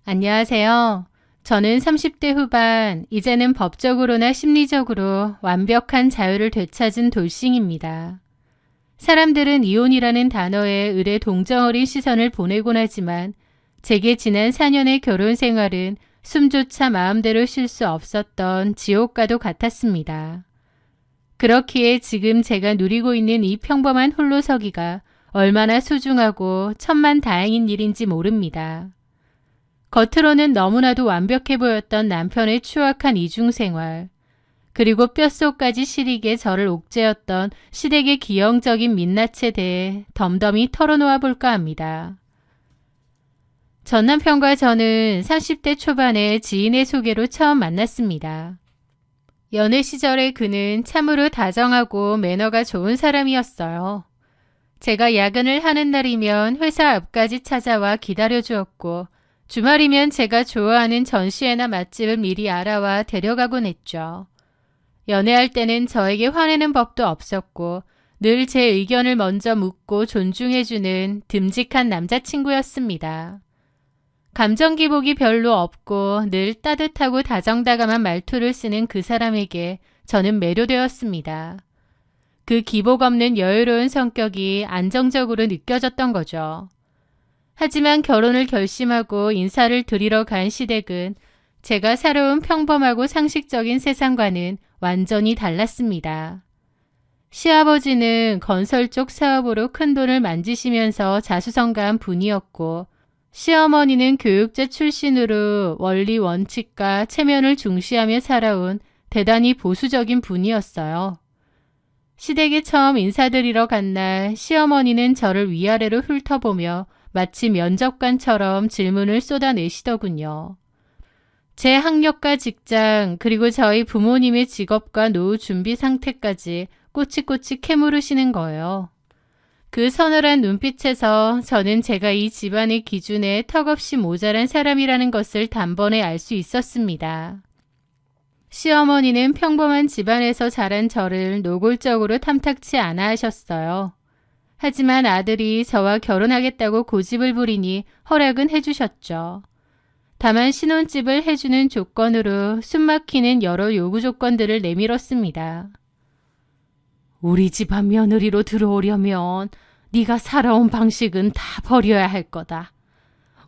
안녕하세요. 저는 30대 후반, 이제는 법적으로나 심리적으로 완벽한 자유를 되찾은 돌싱입니다. 사람들은 이혼이라는 단어에 을의 동정어린 시선을 보내곤 하지만 제게 지난 4년의 결혼 생활은 숨조차 마음대로 쉴 수 없었던 지옥과도 같았습니다. 그렇기에 지금 제가 누리고 있는 이 평범한 홀로서기가 얼마나 소중하고 천만다행인 일인지 모릅니다. 겉으로는 너무나도 완벽해 보였던 남편의 추악한 이중생활, 그리고 뼛속까지 시리게 저를 옥죄었던 시댁의 기형적인 민낯에 대해 덤덤히 털어놓아 볼까 합니다. 전 남편과 저는 30대 초반에 지인의 소개로 처음 만났습니다. 연애 시절에 그는 참으로 다정하고 매너가 좋은 사람이었어요. 제가 야근을 하는 날이면 회사 앞까지 찾아와 기다려주었고 주말이면 제가 좋아하는 전시회나 맛집을 미리 알아와 데려가곤 했죠. 연애할 때는 저에게 화내는 법도 없었고 늘 제 의견을 먼저 묻고 존중해주는 듬직한 남자친구였습니다. 감정 기복이 별로 없고 늘 따뜻하고 다정다감한 말투를 쓰는 그 사람에게 저는 매료되었습니다. 그 기복 없는 여유로운 성격이 안정적으로 느껴졌던 거죠. 하지만 결혼을 결심하고 인사를 드리러 간 시댁은 제가 살아온 평범하고 상식적인 세상과는 완전히 달랐습니다. 시아버지는 건설 쪽 사업으로 큰 돈을 만지시면서 자수성가한 분이었고 시어머니는 교육자 출신으로 원리 원칙과 체면을 중시하며 살아온 대단히 보수적인 분이었어요. 시댁에 처음 인사드리러 간 날 시어머니는 저를 위아래로 훑어보며 마치 면접관처럼 질문을 쏟아내시더군요. 제 학력과 직장, 그리고 저희 부모님의 직업과 노후 준비 상태까지 꼬치꼬치 캐물으시는 거예요. 그 서늘한 눈빛에서 저는 제가 이 집안의 기준에 턱없이 모자란 사람이라는 것을 단번에 알 수 있었습니다. 시어머니는 평범한 집안에서 자란 저를 노골적으로 탐탁치 않아 하셨어요. 하지만 아들이 저와 결혼하겠다고 고집을 부리니 허락은 해주셨죠. 다만 신혼집을 해주는 조건으로 숨막히는 여러 요구 조건들을 내밀었습니다. 우리 집안 며느리로 들어오려면 네가 살아온 방식은 다 버려야 할 거다.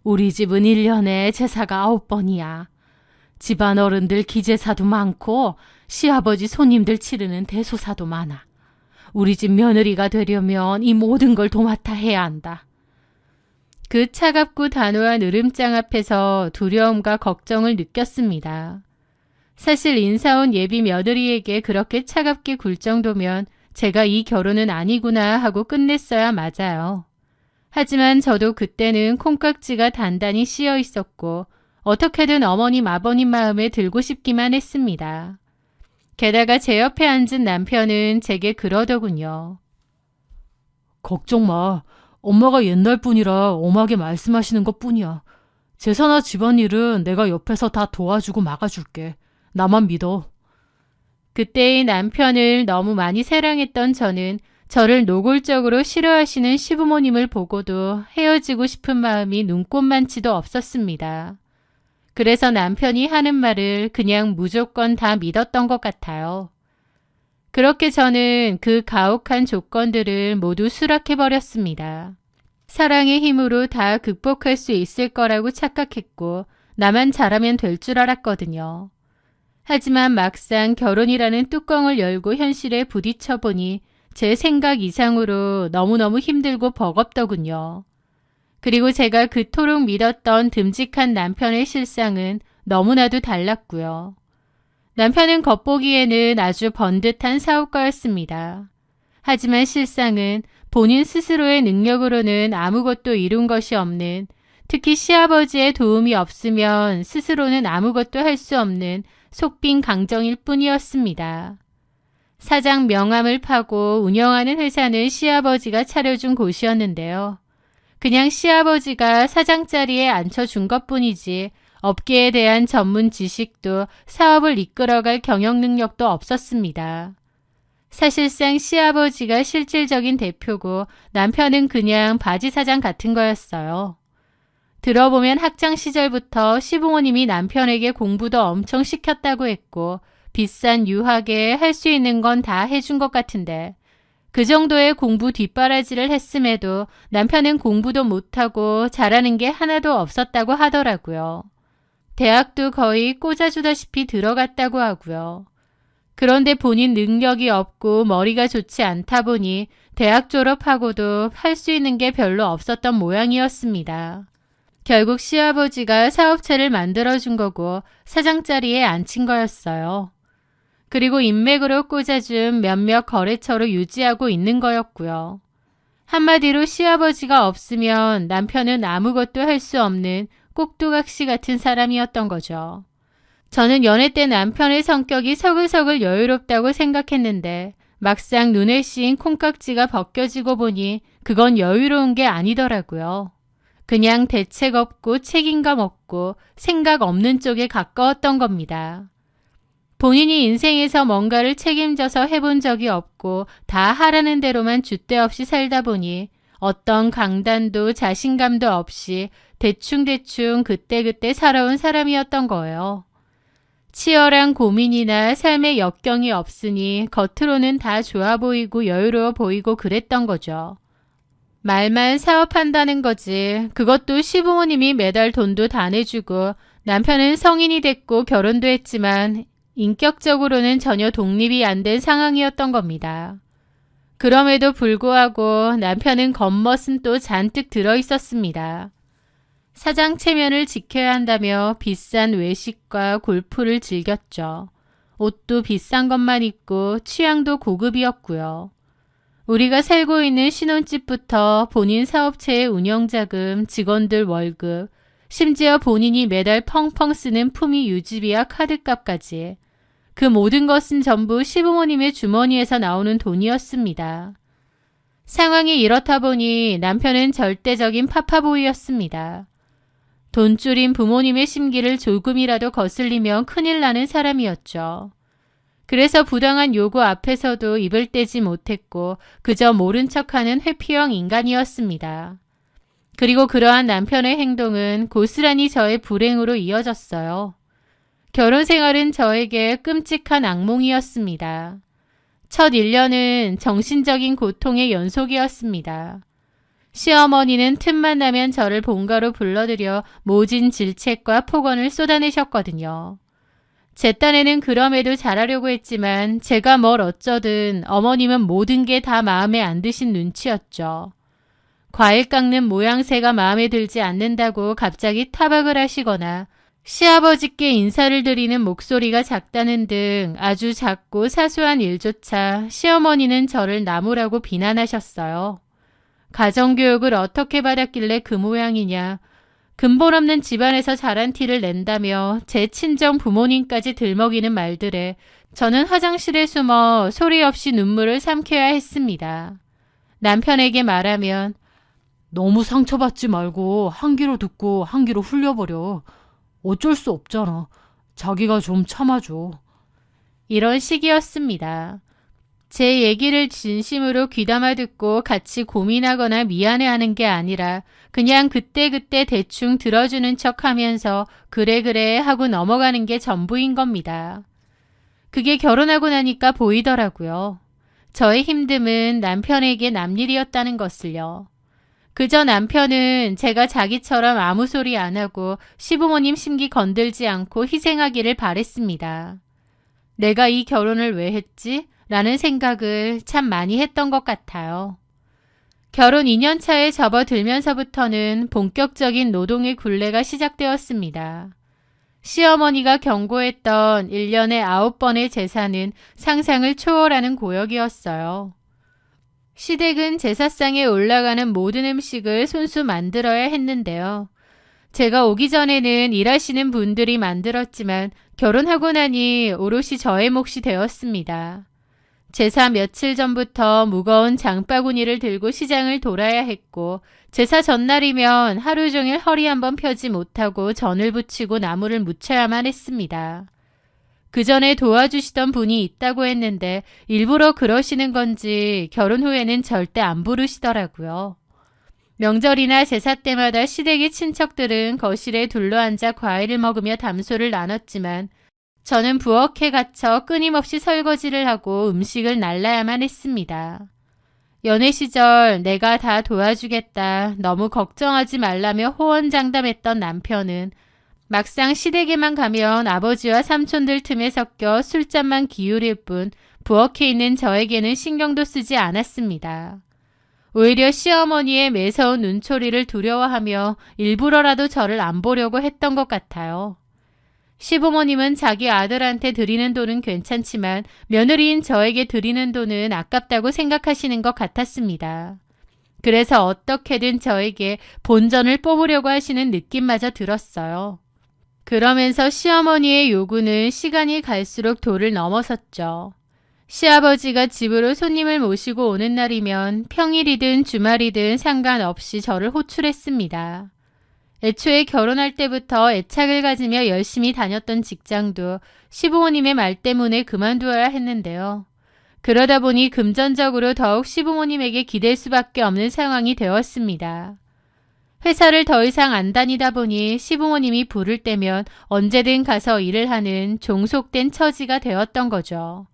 우리 집은 1년에 제사가 9번이야. 집안 어른들 기제사도 많고 시아버지 손님들 치르는 대소사도 많아. 우리 집 며느리가 되려면 이 모든 걸 도맡아 해야 한다. 그 차갑고 단호한 으름장 앞에서 두려움과 걱정을 느꼈습니다. 사실 인사 온 예비 며느리에게 그렇게 차갑게 굴 정도면 제가 이 결혼은 아니구나 하고 끝냈어야 맞아요. 하지만 저도 그때는 콩깍지가 단단히 씌어 있었고 어떻게든 어머님 아버님 마음에 들고 싶기만 했습니다. 게다가 제 옆에 앉은 남편은 제게 그러더군요. 걱정 마. 엄마가 옛날 분이라 엄하게 말씀하시는 것뿐이야. 제사나 집안일은 내가 옆에서 다 도와주고 막아줄게. 나만 믿어. 그때의 남편을 너무 많이 사랑했던 저는 저를 노골적으로 싫어하시는 시부모님을 보고도 헤어지고 싶은 마음이 눈꼽만치도 없었습니다. 그래서 남편이 하는 말을 그냥 무조건 다 믿었던 것 같아요. 그렇게 저는 그 가혹한 조건들을 모두 수락해버렸습니다. 사랑의 힘으로 다 극복할 수 있을 거라고 착각했고 나만 잘하면 될 줄 알았거든요. 하지만 막상 결혼이라는 뚜껑을 열고 현실에 부딪혀보니 제 생각 이상으로 너무너무 힘들고 버겁더군요. 그리고 제가 그토록 믿었던 듬직한 남편의 실상은 너무나도 달랐고요. 남편은 겉보기에는 아주 번듯한 사업가였습니다. 하지만 실상은 본인 스스로의 능력으로는 아무것도 이룬 것이 없는, 특히 시아버지의 도움이 없으면 스스로는 아무것도 할 수 없는 속빈 강정일 뿐이었습니다. 사장 명함을 파고 운영하는 회사는 시아버지가 차려준 곳이었는데요. 그냥 시아버지가 사장 자리에 앉혀준 것뿐이지 업계에 대한 전문 지식도 사업을 이끌어갈 경영 능력도 없었습니다. 사실상 시아버지가 실질적인 대표고 남편은 그냥 바지사장 같은 거였어요. 들어보면 학창 시절부터 시부모님이 남편에게 공부도 엄청 시켰다고 했고 비싼 유학에 할 수 있는 건 다 해준 것 같은데 그 정도의 공부 뒷바라지를 했음에도 남편은 공부도 못하고 잘하는 게 하나도 없었다고 하더라고요. 대학도 거의 꽂아주다시피 들어갔다고 하고요. 그런데 본인 능력이 없고 머리가 좋지 않다 보니 대학 졸업하고도 할 수 있는 게 별로 없었던 모양이었습니다. 결국 시아버지가 사업체를 만들어준 거고 사장 자리에 앉힌 거였어요. 그리고 인맥으로 꽂아준 몇몇 거래처로 유지하고 있는 거였고요. 한마디로 시아버지가 없으면 남편은 아무것도 할 수 없는 꼭두각시 같은 사람이었던 거죠. 저는 연애 때 남편의 성격이 서글서글 여유롭다고 생각했는데 막상 눈에 씌인 콩깍지가 벗겨지고 보니 그건 여유로운 게 아니더라고요. 그냥 대책 없고 책임감 없고 생각 없는 쪽에 가까웠던 겁니다. 본인이 인생에서 뭔가를 책임져서 해본 적이 없고 다 하라는 대로만 줏대없이 살다 보니 어떤 강단도 자신감도 없이 대충대충 그때그때 살아온 사람이었던 거예요. 치열한 고민이나 삶의 역경이 없으니 겉으로는 다 좋아 보이고 여유로워 보이고 그랬던 거죠. 말만 사업한다는 거지. 그것도 시부모님이 매달 돈도 다 내주고 남편은 성인이 됐고 결혼도 했지만 인격적으로는 전혀 독립이 안 된 상황이었던 겁니다. 그럼에도 불구하고 남편은 겉멋은 또 잔뜩 들어있었습니다. 사장 체면을 지켜야 한다며 비싼 외식과 골프를 즐겼죠. 옷도 비싼 것만 입고 취향도 고급이었고요. 우리가 살고 있는 신혼집부터 본인 사업체의 운영자금, 직원들 월급, 심지어 본인이 매달 펑펑 쓰는 품위 유지비와 카드값까지 그 모든 것은 전부 시부모님의 주머니에서 나오는 돈이었습니다. 상황이 이렇다 보니 남편은 절대적인 파파보이였습니다. 돈줄인 부모님의 심기를 조금이라도 거슬리면 큰일 나는 사람이었죠. 그래서 부당한 요구 앞에서도 입을 떼지 못했고 그저 모른 척하는 회피형 인간이었습니다. 그리고 그러한 남편의 행동은 고스란히 저의 불행으로 이어졌어요. 결혼 생활은 저에게 끔찍한 악몽이었습니다. 첫 1년은 정신적인 고통의 연속이었습니다. 시어머니는 틈만 나면 저를 본가로 불러들여 모진 질책과 폭언을 쏟아내셨거든요. 제 딴에는 그럼에도 잘하려고 했지만 제가 뭘 어쩌든 어머님은 모든 게 다 마음에 안 드신 눈치였죠. 과일 깎는 모양새가 마음에 들지 않는다고 갑자기 타박을 하시거나 시아버지께 인사를 드리는 목소리가 작다는 등 아주 작고 사소한 일조차 시어머니는 저를 나무라고 비난하셨어요. 가정교육을 어떻게 받았길래 그 모양이냐. 근본 없는 집안에서 자란 티를 낸다며 제 친정 부모님까지 들먹이는 말들에 저는 화장실에 숨어 소리 없이 눈물을 삼켜야 했습니다. 남편에게 말하면 너무 상처받지 말고 한 귀로 듣고 한 귀로 흘려버려. 어쩔 수 없잖아. 자기가 좀 참아줘. 이런 식이었습니다. 제 얘기를 진심으로 귀담아 듣고 같이 고민하거나 미안해하는 게 아니라 그냥 그때그때 대충 들어주는 척하면서 그래 하고 넘어가는 게 전부인 겁니다. 그게 결혼하고 나니까 보이더라고요. 저의 힘듦은 남편에게 남일이었다는 것을요. 그저 남편은 제가 자기처럼 아무 소리 안 하고 시부모님 심기 건들지 않고 희생하기를 바랬습니다. 내가 이 결혼을 왜 했지? 라는 생각을 참 많이 했던 것 같아요. 결혼 2년 차에 접어들면서부터는 본격적인 노동의 굴레가 시작되었습니다. 시어머니가 경고했던 1년에 9번의 제사는 상상을 초월하는 고역이었어요. 시댁은 제사상에 올라가는 모든 음식을 손수 만들어야 했는데요. 제가 오기 전에는 일하시는 분들이 만들었지만 결혼하고 나니 오롯이 저의 몫이 되었습니다. 제사 며칠 전부터 무거운 장바구니를 들고 시장을 돌아야 했고 제사 전날이면 하루 종일 허리 한번 펴지 못하고 전을 붙이고 나무를 묻혀야만 했습니다. 그 전에 도와주시던 분이 있다고 했는데 일부러 그러시는 건지 결혼 후에는 절대 안 부르시더라고요. 명절이나 제사 때마다 시댁의 친척들은 거실에 둘러앉아 과일을 먹으며 담소를 나눴지만 저는 부엌에 갇혀 끊임없이 설거지를 하고 음식을 날라야만 했습니다. 연애 시절 내가 다 도와주겠다, 너무 걱정하지 말라며 호언장담했던 남편은 막상 시댁에만 가면 아버지와 삼촌들 틈에 섞여 술잔만 기울일 뿐 부엌에 있는 저에게는 신경도 쓰지 않았습니다. 오히려 시어머니의 매서운 눈초리를 두려워하며 일부러라도 저를 안 보려고 했던 것 같아요. 시부모님은 자기 아들한테 드리는 돈은 괜찮지만 며느리인 저에게 드리는 돈은 아깝다고 생각하시는 것 같았습니다. 그래서 어떻게든 저에게 본전을 뽑으려고 하시는 느낌마저 들었어요. 그러면서 시어머니의 요구는 시간이 갈수록 도를 넘어섰죠. 시아버지가 집으로 손님을 모시고 오는 날이면 평일이든 주말이든 상관없이 저를 호출했습니다. 애초에 결혼할 때부터 애착을 가지며 열심히 다녔던 직장도 시부모님의 말 때문에 그만두어야 했는데요. 그러다 보니 금전적으로 더욱 시부모님에게 기댈 수밖에 없는 상황이 되었습니다. 회사를 더 이상 안 다니다 보니 시부모님이 부를 때면 언제든 가서 일을 하는 종속된 처지가 되었던 거죠.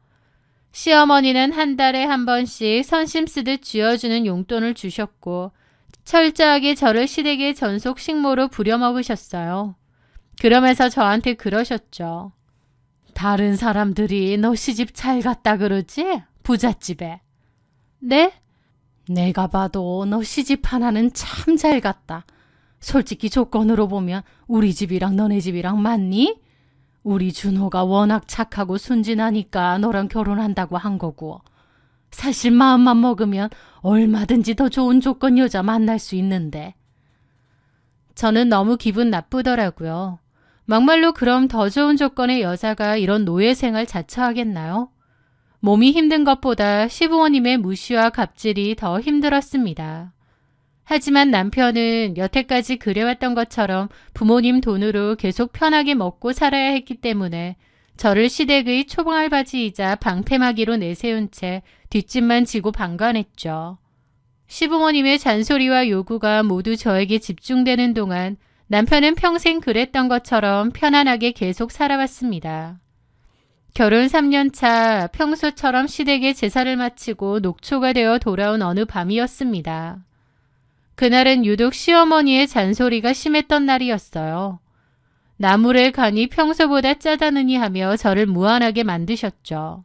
시어머니는 한 달에 한 번씩 선심 쓰듯 쥐어주는 용돈을 주셨고 철저하게 저를 시댁의 전속 식모로 부려먹으셨어요. 그러면서 저한테 그러셨죠. 다른 사람들이 너 시집 잘 갔다 그러지? 부잣집에. 네? 내가 봐도 너 시집 하나는 참 잘 갔다. 솔직히 조건으로 보면 우리 집이랑 너네 집이랑 맞니? 우리 준호가 워낙 착하고 순진하니까 너랑 결혼한다고 한 거고. 사실 마음만 먹으면 얼마든지 더 좋은 조건 여자 만날 수 있는데. 저는 너무 기분 나쁘더라고요. 막말로 그럼 더 좋은 조건의 여자가 이런 노예 생활 자처하겠나요? 몸이 힘든 것보다 시부모님의 무시와 갑질이 더 힘들었습니다. 하지만 남편은 여태까지 그래왔던 것처럼 부모님 돈으로 계속 편하게 먹고 살아야 했기 때문에 저를 시댁의 초봉알바지이자 방패막이로 내세운 채 뒷짐만 지고 방관했죠. 시부모님의 잔소리와 요구가 모두 저에게 집중되는 동안 남편은 평생 그랬던 것처럼 편안하게 계속 살아왔습니다. 결혼 3년 차 평소처럼 시댁에 제사를 마치고 녹초가 되어 돌아온 어느 밤이었습니다. 그날은 유독 시어머니의 잔소리가 심했던 날이었어요. 나물을 간이 평소보다 짜다느니 하며 저를 무안하게 만드셨죠.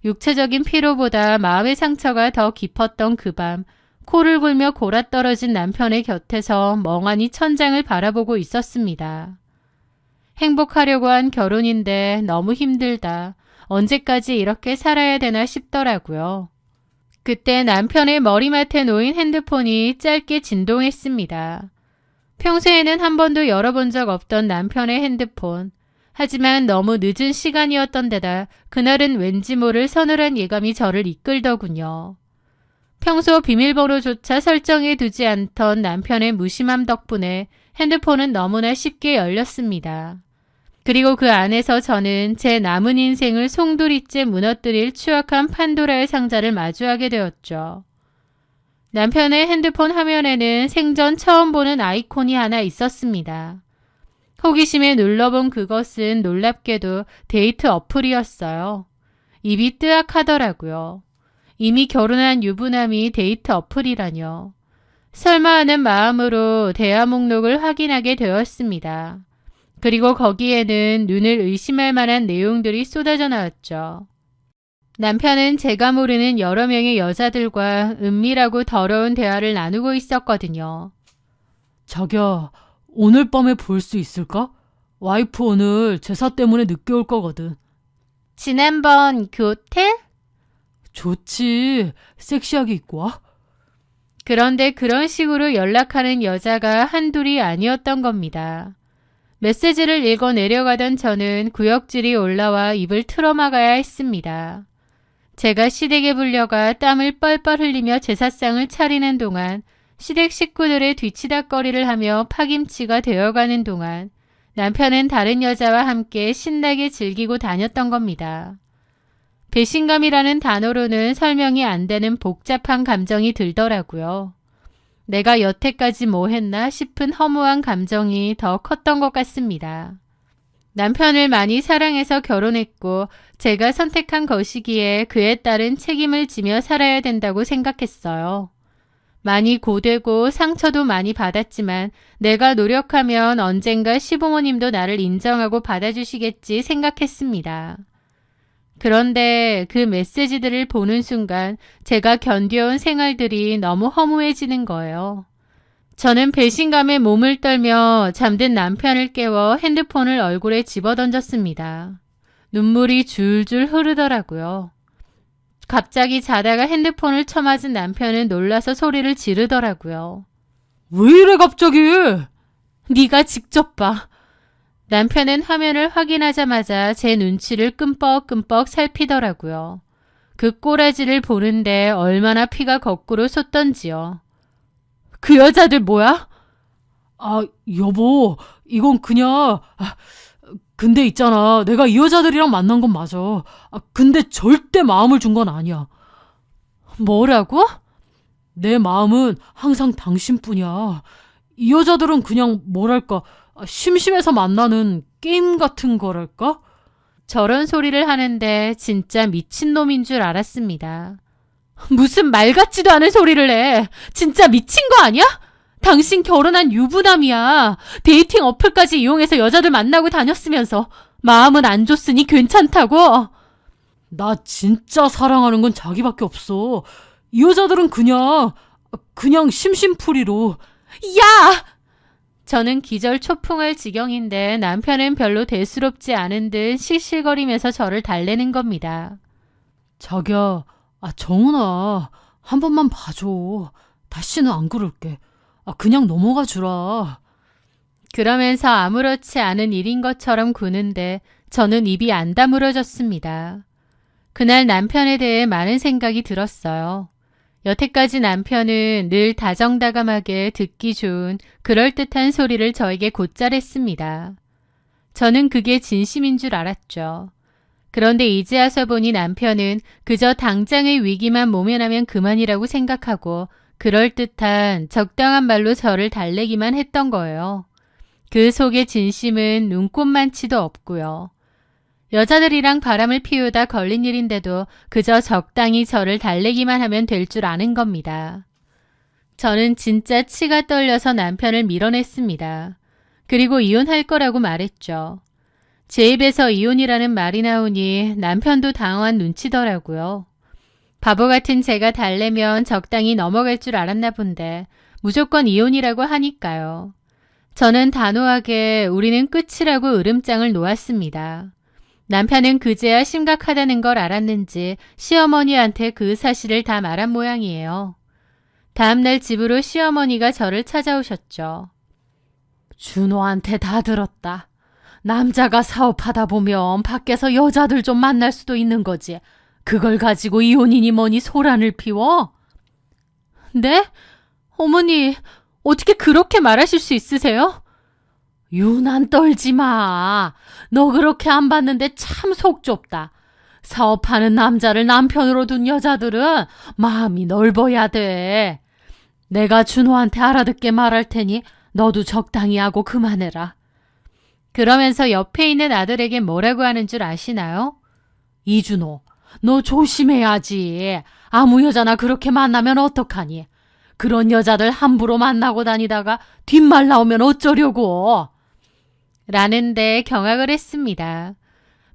육체적인 피로보다 마음의 상처가 더 깊었던 그 밤, 코를 골며 골아떨어진 남편의 곁에서 멍하니 천장을 바라보고 있었습니다. 행복하려고 한 결혼인데 너무 힘들다. 언제까지 이렇게 살아야 되나 싶더라고요. 그때 남편의 머리맡에 놓인 핸드폰이 짧게 진동했습니다. 평소에는 한 번도 열어본 적 없던 남편의 핸드폰. 하지만 너무 늦은 시간이었던 데다 그날은 왠지 모를 서늘한 예감이 저를 이끌더군요. 평소 비밀번호조차 설정해 두지 않던 남편의 무심함 덕분에 핸드폰은 너무나 쉽게 열렸습니다. 그리고 그 안에서 저는 제 남은 인생을 송두리째 무너뜨릴 추악한 판도라의 상자를 마주하게 되었죠. 남편의 핸드폰 화면에는 생전 처음 보는 아이콘이 하나 있었습니다. 호기심에 눌러본 그것은 놀랍게도 데이트 어플이었어요. 입이 뜨악하더라고요. 이미 결혼한 유부남이 데이트 어플이라뇨. 설마 하는 마음으로 대화 목록을 확인하게 되었습니다. 그리고 거기에는 눈을 의심할 만한 내용들이 쏟아져 나왔죠. 남편은 제가 모르는 여러 명의 여자들과 은밀하고 더러운 대화를 나누고 있었거든요. 자기야, 오늘 밤에 볼 수 있을까? 와이프 오늘 제사 때문에 늦게 올 거거든. 지난번 그 호텔? 좋지. 섹시하게 입고 와. 그런데 그런 식으로 연락하는 여자가 한둘이 아니었던 겁니다. 메시지를 읽어 내려가던 저는 구역질이 올라와 입을 틀어막아야 했습니다. 제가 시댁에 불려가 땀을 뻘뻘 흘리며 제사상을 차리는 동안 시댁 식구들의 뒤치다꺼리를 하며 파김치가 되어가는 동안 남편은 다른 여자와 함께 신나게 즐기고 다녔던 겁니다. 배신감이라는 단어로는 설명이 안 되는 복잡한 감정이 들더라고요. 내가 여태까지 뭐 했나 싶은 허무한 감정이 더 컸던 것 같습니다. 남편을 많이 사랑해서 결혼했고 제가 선택한 것이기에 그에 따른 책임을 지며 살아야 된다고 생각했어요. 많이 고되고 상처도 많이 받았지만 내가 노력하면 언젠가 시부모님도 나를 인정하고 받아주시겠지 생각했습니다. 그런데 그 메시지들을 보는 순간 제가 견뎌온 생활들이 너무 허무해지는 거예요. 저는 배신감에 몸을 떨며 잠든 남편을 깨워 핸드폰을 얼굴에 집어던졌습니다. 눈물이 줄줄 흐르더라고요. 갑자기 자다가 핸드폰을 쳐맞은 남편은 놀라서 소리를 지르더라고요. 왜 이래 갑자기? 네가 직접 봐. 남편은 화면을 확인하자마자 제 눈치를 끔뻑끔뻑 살피더라고요. 그 꼬라지를 보는데 얼마나 피가 거꾸로 솟던지요. 그 여자들 뭐야? 아, 여보, 이건 그냥... 근데 있잖아. 내가 이 여자들이랑 만난 건 맞아. 근데 절대 마음을 준 건 아니야. 뭐라고? 내 마음은 항상 당신뿐이야. 이 여자들은 그냥 뭐랄까, 심심해서 만나는 게임 같은 거랄까? 저런 소리를 하는데 진짜 미친놈인 줄 알았습니다. 무슨 말 같지도 않은 소리를 해. 진짜 미친 거 아니야? 당신 결혼한 유부남이야. 데이팅 어플까지 이용해서 여자들 만나고 다녔으면서 마음은 안 줬으니 괜찮다고. 나 진짜 사랑하는 건 자기밖에 없어. 이 여자들은 그냥 심심풀이로. 야! 저는 기절 초풍할 지경인데 남편은 별로 대수롭지 않은 듯 실실거리면서 저를 달래는 겁니다. 자기야, 정은아, 한 번만 봐줘. 다시는 안 그럴게. 그냥 넘어가 주라. 그러면서 아무렇지 않은 일인 것처럼 구는데 저는 입이 안 다물어졌습니다. 그날 남편에 대해 많은 생각이 들었어요. 여태까지 남편은 늘 다정다감하게 듣기 좋은 그럴듯한 소리를 저에게 곧잘 했습니다. 저는 그게 진심인 줄 알았죠. 그런데 이제 와서 보니 남편은 그저 당장의 위기만 모면하면 그만이라고 생각하고 그럴듯한 적당한 말로 저를 달래기만 했던 거예요. 그 속의 진심은 눈꼽만치도 없고요. 여자들이랑 바람을 피우다 걸린 일인데도 그저 적당히 저를 달래기만 하면 될 줄 아는 겁니다. 저는 진짜 치가 떨려서 남편을 밀어냈습니다. 그리고 이혼할 거라고 말했죠. 제 입에서 이혼이라는 말이 나오니 남편도 당황한 눈치더라고요. 바보 같은 제가 달래면 적당히 넘어갈 줄 알았나 본데 무조건 이혼이라고 하니까요. 저는 단호하게 우리는 끝이라고 으름장을 놓았습니다. 남편은 그제야 심각하다는 걸 알았는지 시어머니한테 그 사실을 다 말한 모양이에요. 다음날 집으로 시어머니가 저를 찾아오셨죠. 준호한테 다 들었다. 남자가 사업하다 보면 밖에서 여자들 좀 만날 수도 있는 거지. 그걸 가지고 이혼이니 뭐니 소란을 피워? 네? 어머니, 어떻게 그렇게 말하실 수 있으세요? 유난 떨지 마. 너 그렇게 안 봤는데 참 속 좁다. 사업하는 남자를 남편으로 둔 여자들은 마음이 넓어야 돼. 내가 준호한테 알아듣게 말할 테니 너도 적당히 하고 그만해라. 그러면서 옆에 있는 아들에게 뭐라고 하는 줄 아시나요? 이준호, 너 조심해야지. 아무 여자나 그렇게 만나면 어떡하니? 그런 여자들 함부로 만나고 다니다가 뒷말 나오면 어쩌려고? 라는데 경악을 했습니다.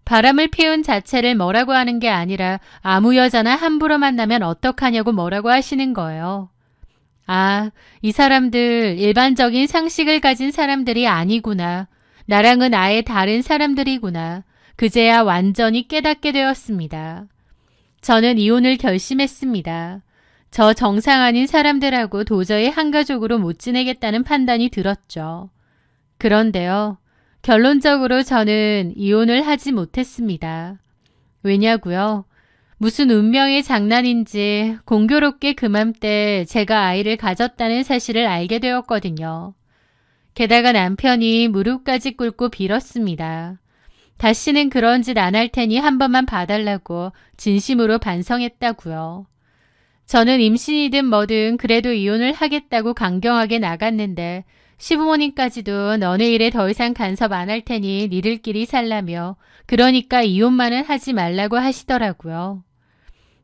바람을 피운 자체를 뭐라고 하는 게 아니라 아무 여자나 함부로 만나면 어떡하냐고 뭐라고 하시는 거예요. 아, 이 사람들 일반적인 상식을 가진 사람들이 아니구나. 나랑은 아예 다른 사람들이구나. 그제야 완전히 깨닫게 되었습니다. 저는 이혼을 결심했습니다. 저 정상 아닌 사람들하고 도저히 한가족으로 못 지내겠다는 판단이 들었죠. 그런데요. 결론적으로 저는 이혼을 하지 못했습니다. 왜냐고요? 무슨 운명의 장난인지 공교롭게 그맘때 제가 아이를 가졌다는 사실을 알게 되었거든요. 게다가 남편이 무릎까지 꿇고 빌었습니다. 다시는 그런 짓 안 할 테니 한 번만 봐달라고 진심으로 반성했다고요. 저는 임신이든 뭐든 그래도 이혼을 하겠다고 강경하게 나갔는데 시부모님까지도 너네 일에 더 이상 간섭 안 할 테니 니들끼리 살라며 그러니까 이혼만은 하지 말라고 하시더라고요.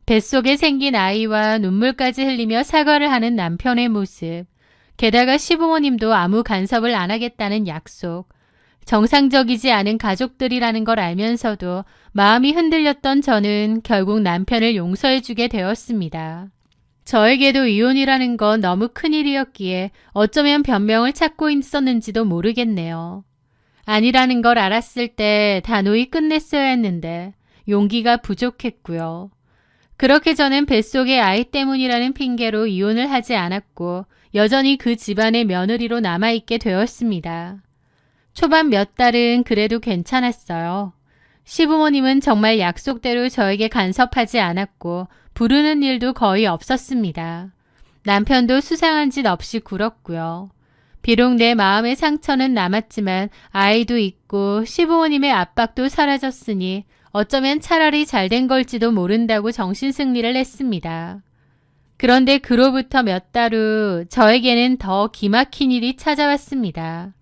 뱃속에 생긴 아이와 눈물까지 흘리며 사과를 하는 남편의 모습, 게다가 시부모님도 아무 간섭을 안 하겠다는 약속, 정상적이지 않은 가족들이라는 걸 알면서도 마음이 흔들렸던 저는 결국 남편을 용서해주게 되었습니다. 저에게도 이혼이라는 건 너무 큰일이었기에 어쩌면 변명을 찾고 있었는지도 모르겠네요. 아니라는 걸 알았을 때 단호히 끝냈어야 했는데 용기가 부족했고요. 그렇게 저는 뱃속의 아이 때문이라는 핑계로 이혼을 하지 않았고 여전히 그 집안의 며느리로 남아있게 되었습니다. 초반 몇 달은 그래도 괜찮았어요. 시부모님은 정말 약속대로 저에게 간섭하지 않았고 부르는 일도 거의 없었습니다. 남편도 수상한 짓 없이 굴었고요. 비록 내 마음의 상처는 남았지만 아이도 있고 시부모님의 압박도 사라졌으니 어쩌면 차라리 잘된 걸지도 모른다고 정신승리를 했습니다. 그런데 그로부터 몇 달 후 저에게는 더 기막힌 일이 찾아왔습니다.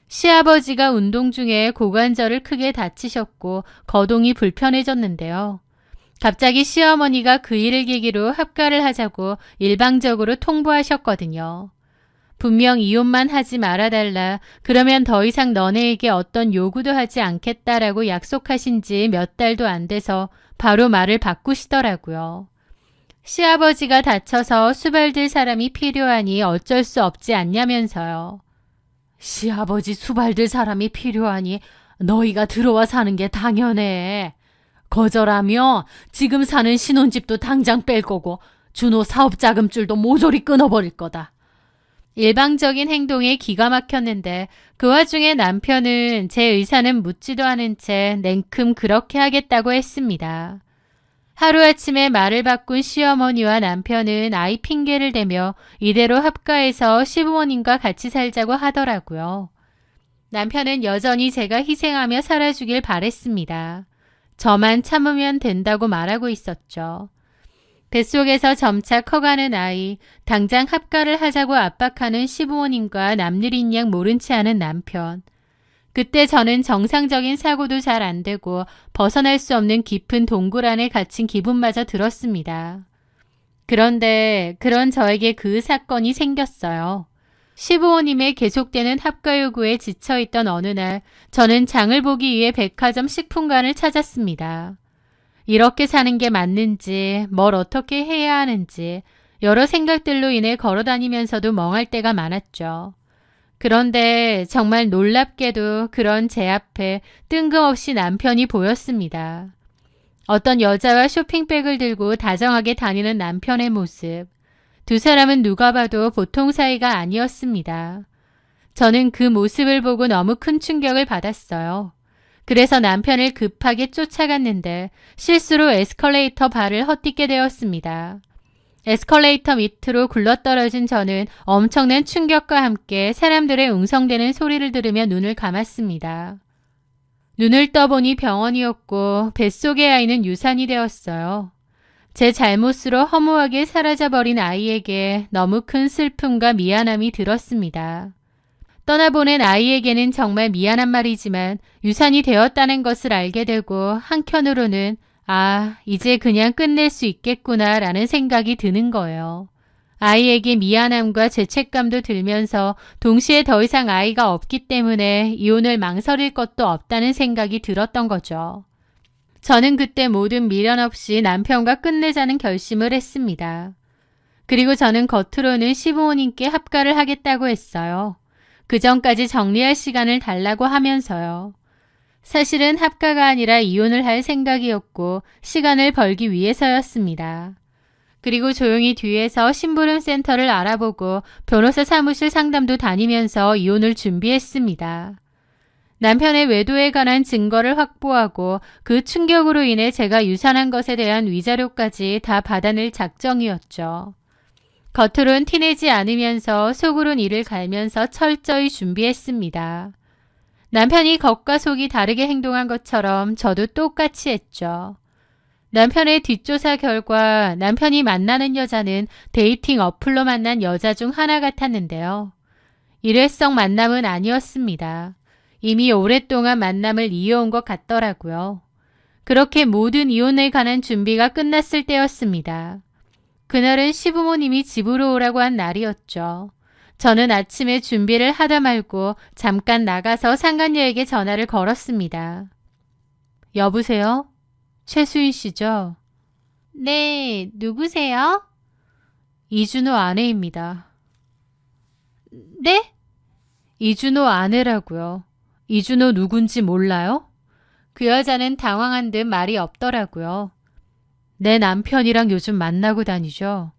시아버지가 운동 중에 고관절을 크게 다치셨고 거동이 불편해졌는데요. 갑자기 시어머니가 그 일을 계기로 합가를 하자고 일방적으로 통보하셨거든요. 분명 이혼만 하지 말아달라, 그러면 더 이상 너네에게 어떤 요구도 하지 않겠다라고 약속하신 지 몇 달도 안 돼서 바로 말을 바꾸시더라고요. 시아버지가 다쳐서 수발들 사람이 필요하니 어쩔 수 없지 않냐면서요. 시아버지 수발들 사람이 필요하니 너희가 들어와 사는 게 당연해. 거절하며 지금 사는 신혼집도 당장 뺄 거고 준호 사업자금줄도 모조리 끊어버릴 거다. 일방적인 행동에 기가 막혔는데 그 와중에 남편은 제 의사는 묻지도 않은 채 냉큼 그렇게 하겠다고 했습니다. 하루아침에 말을 바꾼 시어머니와 남편은 아이 핑계를 대며 이대로 합가해서 시부모님과 같이 살자고 하더라고요. 남편은 여전히 제가 희생하며 살아주길 바랬습니다. 저만 참으면 된다고 말하고 있었죠. 뱃속에서 점차 커가는 아이, 당장 합가를 하자고 압박하는 시부모님과 남일인 양 모른 채 하는 남편. 그때 저는 정상적인 사고도 잘 안 되고 벗어날 수 없는 깊은 동굴 안에 갇힌 기분마저 들었습니다. 그런데 그런 저에게 그 사건이 생겼어요. 시부모님의 계속되는 합가 요구에 지쳐있던 어느 날 저는 장을 보기 위해 백화점 식품관을 찾았습니다. 이렇게 사는 게 맞는지, 뭘 어떻게 해야 하는지 여러 생각들로 인해 걸어다니면서도 멍할 때가 많았죠. 그런데 정말 놀랍게도 그런 제 앞에 뜬금없이 남편이 보였습니다. 어떤 여자와 쇼핑백을 들고 다정하게 다니는 남편의 모습. 두 사람은 누가 봐도 보통 사이가 아니었습니다. 저는 그 모습을 보고 너무 큰 충격을 받았어요. 그래서 남편을 급하게 쫓아갔는데 실수로 에스컬레이터 발을 헛디게 되었습니다. 에스컬레이터 밑으로 굴러떨어진 저는 엄청난 충격과 함께 사람들의 웅성대는 소리를 들으며 눈을 감았습니다. 눈을 떠보니 병원이었고 뱃속의 아이는 유산이 되었어요. 제 잘못으로 허무하게 사라져버린 아이에게 너무 큰 슬픔과 미안함이 들었습니다. 떠나보낸 아이에게는 정말 미안한 말이지만 유산이 되었다는 것을 알게 되고 한켠으로는 이제 그냥 끝낼 수 있겠구나 라는 생각이 드는 거예요. 아이에게 미안함과 죄책감도 들면서 동시에 더 이상 아이가 없기 때문에 이혼을 망설일 것도 없다는 생각이 들었던 거죠. 저는 그때 모든 미련 없이 남편과 끝내자는 결심을 했습니다. 그리고 저는 겉으로는 시부모님께 합가를 하겠다고 했어요. 그 전까지 정리할 시간을 달라고 하면서요. 사실은 합가가 아니라 이혼을 할 생각이었고 시간을 벌기 위해서였습니다. 그리고 조용히 뒤에서 심부름 센터를 알아보고 변호사 사무실 상담도 다니면서 이혼을 준비했습니다. 남편의 외도에 관한 증거를 확보하고 그 충격으로 인해 제가 유산한 것에 대한 위자료까지 다 받아낼 작정이었죠. 겉으론 티내지 않으면서 속으론 이를 갈면서 철저히 준비했습니다. 남편이 겉과 속이 다르게 행동한 것처럼 저도 똑같이 했죠. 남편의 뒷조사 결과 남편이 만나는 여자는 데이팅 어플로 만난 여자 중 하나 같았는데요. 일회성 만남은 아니었습니다. 이미 오랫동안 만남을 이어온 것 같더라고요. 그렇게 모든 이혼에 관한 준비가 끝났을 때였습니다. 그날은 시부모님이 집으로 오라고 한 날이었죠. 저는 아침에 준비를 하다 말고 잠깐 나가서 상간녀에게 전화를 걸었습니다. 여보세요? 최수인 씨죠? 네, 누구세요? 이준호 아내입니다. 네? 이준호 아내라고요. 이준호 누군지 몰라요? 그 여자는 당황한 듯 말이 없더라고요. 내 남편이랑 요즘 만나고 다니죠.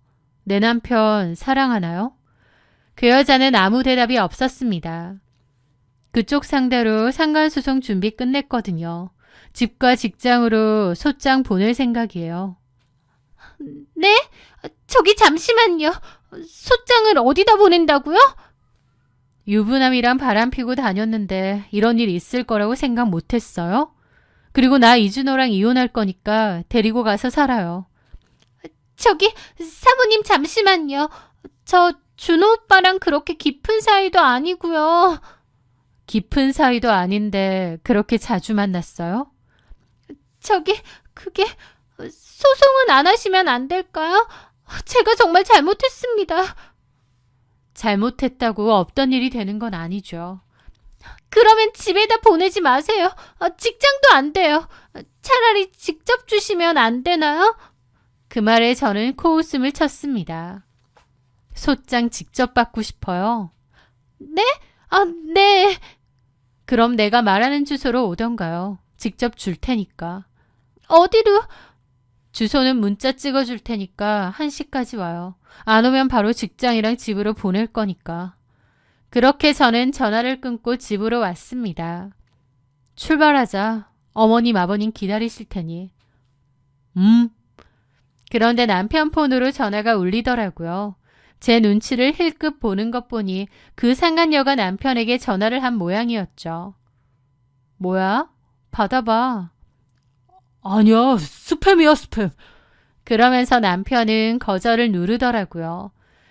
내 남편 사랑하나요? 그 여자는 아무 대답이 없었습니다. 그쪽 상대로 상간소송 준비 끝냈거든요. 집과 직장으로 소장 보낼 생각이에요. 네? 저기 잠시만요. 소장을 어디다 보낸다고요? 유부남이랑 바람피고 다녔는데 이런 일 있을 거라고 생각 못했어요? 그리고 나 이준호랑 이혼할 거니까 데리고 가서 살아요. 저기 사모님 잠시만요. 저 준호 오빠랑 그렇게 깊은 사이도 아니고요. 깊은 사이도 아닌데 그렇게 자주 만났어요? 저기 그게 소송은 안 하시면 안 될까요? 제가 정말 잘못했습니다. 잘못했다고 없던 일이 되는 건 아니죠. 그러면 집에다 보내지 마세요. 직장도 안 돼요. 차라리 직접 주시면 안 되나요? 그 말에 저는 코웃음을 쳤습니다. 소장 직접 받고 싶어요. 네? 네. 그럼 내가 말하는 주소로 오던가요. 직접 줄 테니까. 어디로? 주소는 문자 찍어줄 테니까 1시까지 와요. 안 오면 바로 직장이랑 집으로 보낼 거니까. 그렇게 저는 전화를 끊고 집으로 왔습니다. 출발하자. 어머님, 아버님 기다리실 테니. 그런데 남편 폰으로 전화가 울리더라고요. 제 눈치를 힐끗 보는 것 보니 그 상간녀가 남편에게 전화를 한 모양이었죠. 뭐야? 받아봐. 아니야, 스팸이야, 스팸. 그러면서 남편은 거절을 누르더라고요.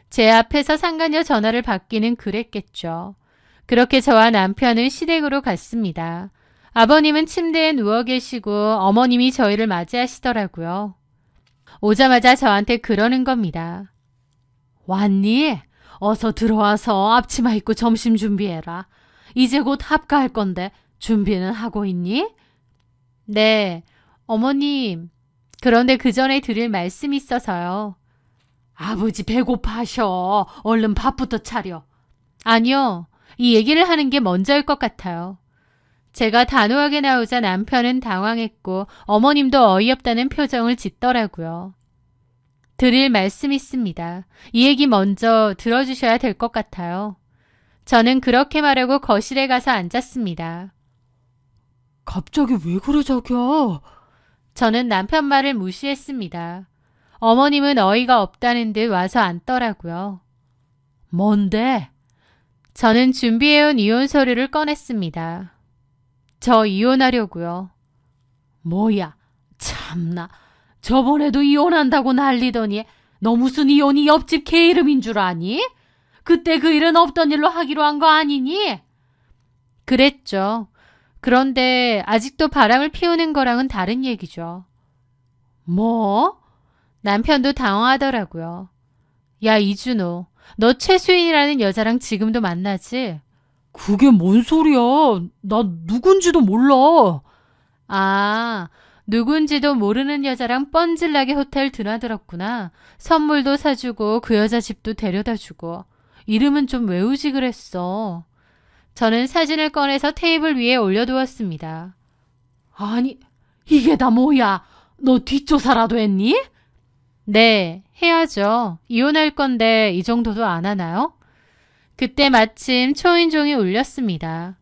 제 앞에서 상간녀 전화를 받기는 그랬겠죠. 그렇게 저와 남편은 시댁으로 갔습니다. 아버님은 침대에 누워 계시고 어머님이 저희를 맞이하시더라고요. 오자마자 저한테 그러는 겁니다. 왔니? 어서 들어와서 앞치마 입고 점심 준비해라. 이제 곧 합가할 건데 준비는 하고 있니? 네, 어머님. 그런데 그 전에 드릴 말씀이 있어서요. 아버지 배고파셔. 얼른 밥부터 차려. 아니요. 이 얘기를 하는 게 먼저일 것 같아요. 제가 단호하게 나오자 남편은 당황했고 어머님도 어이없다는 표정을 짓더라고요. 드릴 말씀 있습니다. 이 얘기 먼저 들어주셔야 될 것 같아요. 저는 그렇게 말하고 거실에 가서 앉았습니다. 갑자기 왜 그래 자기야? 저는 남편 말을 무시했습니다. 어머님은 어이가 없다는 듯 와서 앉더라고요. 뭔데? 저는 준비해온 이혼 서류를 꺼냈습니다. 저 이혼하려고요. 뭐야, 참나. 저번에도 이혼한다고 난리더니 너 무슨 이혼이 옆집 개 이름인 줄 아니? 그때 그 일은 없던 일로 하기로 한 거 아니니? 그랬죠. 그런데 아직도 바람을 피우는 거랑은 다른 얘기죠. 뭐? 남편도 당황하더라고요. 야, 이준호, 너 최수인이라는 여자랑 지금도 만나지? 그게 뭔 소리야? 나 누군지도 몰라. 아, 누군지도 모르는 여자랑 뻔질나게 호텔 드나들었구나. 선물도 사주고 그 여자 집도 데려다주고. 이름은 좀 외우지 그랬어. 저는 사진을 꺼내서 테이블 위에 올려두었습니다. 아니, 이게 다 뭐야? 너 뒷조사라도 했니? 네, 해야죠. 이혼할 건데 이 정도도 안 하나요? 그때 마침 초인종이 울렸습니다.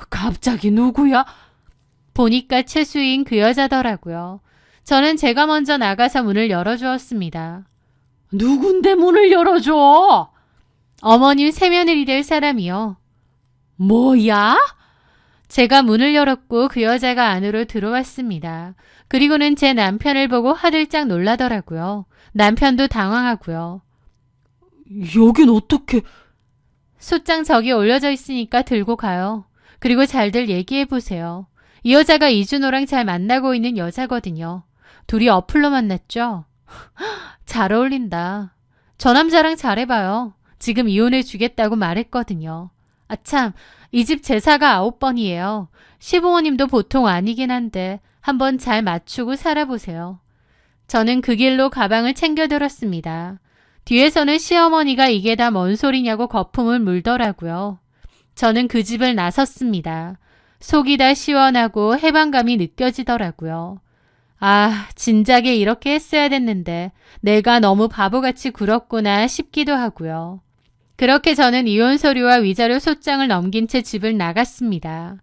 갑자기 누구야? 보니까 최수인 그 여자더라고요. 저는 제가 먼저 나가서 문을 열어주었습니다. 누군데 문을 열어줘? 어머님 세며느리 될 사람이요. 뭐야? 제가 문을 열었고 그 여자가 안으로 들어왔습니다. 그리고는 제 남편을 보고 화들짝 놀라더라고요. 남편도 당황하고요. 여긴 어떻게... 솥장 저기 올려져 있으니까 들고 가요. 그리고 잘들 얘기해 보세요. 이 여자가 이준호랑 잘 만나고 있는 여자거든요. 둘이 어플로 만났죠? 잘 어울린다. 저 남자랑 잘해봐요. 지금 이혼해 주겠다고 말했거든요. 아참, 이 집 제사가 9번이에요. 시부모님도 보통 아니긴 한데 한번 잘 맞추고 살아보세요. 저는 그 길로 가방을 챙겨 들었습니다. 뒤에서는 시어머니가 이게 다 뭔 소리냐고 거품을 물더라고요. 저는 그 집을 나섰습니다. 속이 다 시원하고 해방감이 느껴지더라고요. 아, 진작에 이렇게 했어야 됐는데 내가 너무 바보같이 굴었구나 싶기도 하고요. 그렇게 저는 이혼 서류와 위자료 소장을 넘긴 채 집을 나갔습니다.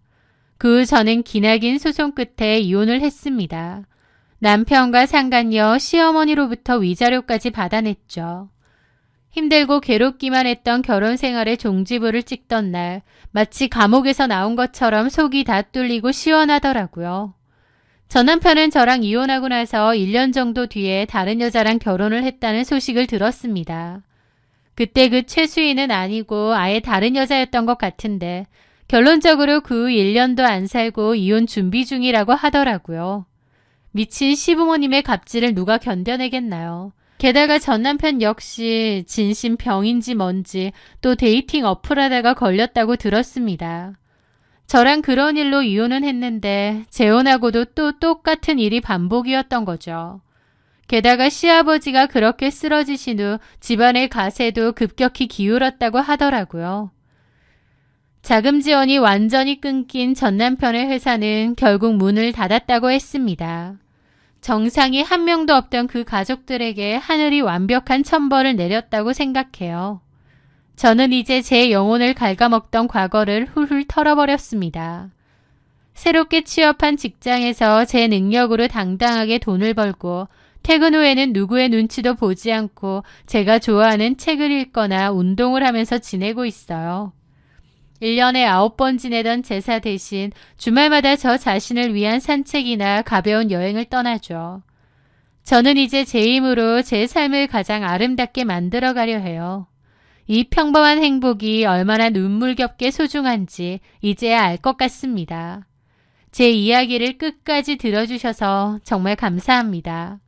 그 후 저는 기나긴 소송 끝에 이혼을 했습니다. 남편과 상간녀, 시어머니로부터 위자료까지 받아냈죠. 힘들고 괴롭기만 했던 결혼 생활의 종지부를 찍던 날 마치 감옥에서 나온 것처럼 속이 다 뚫리고 시원하더라고요. 전 남편은 저랑 이혼하고 나서 1년 정도 뒤에 다른 여자랑 결혼을 했다는 소식을 들었습니다. 그때 그 최수희는 아니고 아예 다른 여자였던 것 같은데 결론적으로 그 후 1년도 안 살고 이혼 준비 중이라고 하더라고요. 미친 시부모님의 갑질을 누가 견뎌내겠나요? 게다가 전 남편 역시 진심 병인지 뭔지 또 데이팅 어플하다가 걸렸다고 들었습니다. 저랑 그런 일로 이혼은 했는데 재혼하고도 또 똑같은 일이 반복이었던 거죠. 게다가 시아버지가 그렇게 쓰러지신 후 집안의 가세도 급격히 기울었다고 하더라고요. 자금 지원이 완전히 끊긴 전 남편의 회사는 결국 문을 닫았다고 했습니다. 정상이 한 명도 없던 그 가족들에게 하늘이 완벽한 천벌을 내렸다고 생각해요. 저는 이제 제 영혼을 갉아먹던 과거를 훌훌 털어버렸습니다. 새롭게 취업한 직장에서 제 능력으로 당당하게 돈을 벌고 퇴근 후에는 누구의 눈치도 보지 않고 제가 좋아하는 책을 읽거나 운동을 하면서 지내고 있어요. 1년에 9번 지내던 제사 대신 주말마다 저 자신을 위한 산책이나 가벼운 여행을 떠나죠. 저는 이제 제 힘으로 제 삶을 가장 아름답게 만들어가려 해요. 이 평범한 행복이 얼마나 눈물겹게 소중한지 이제야 알 것 같습니다. 제 이야기를 끝까지 들어주셔서 정말 감사합니다.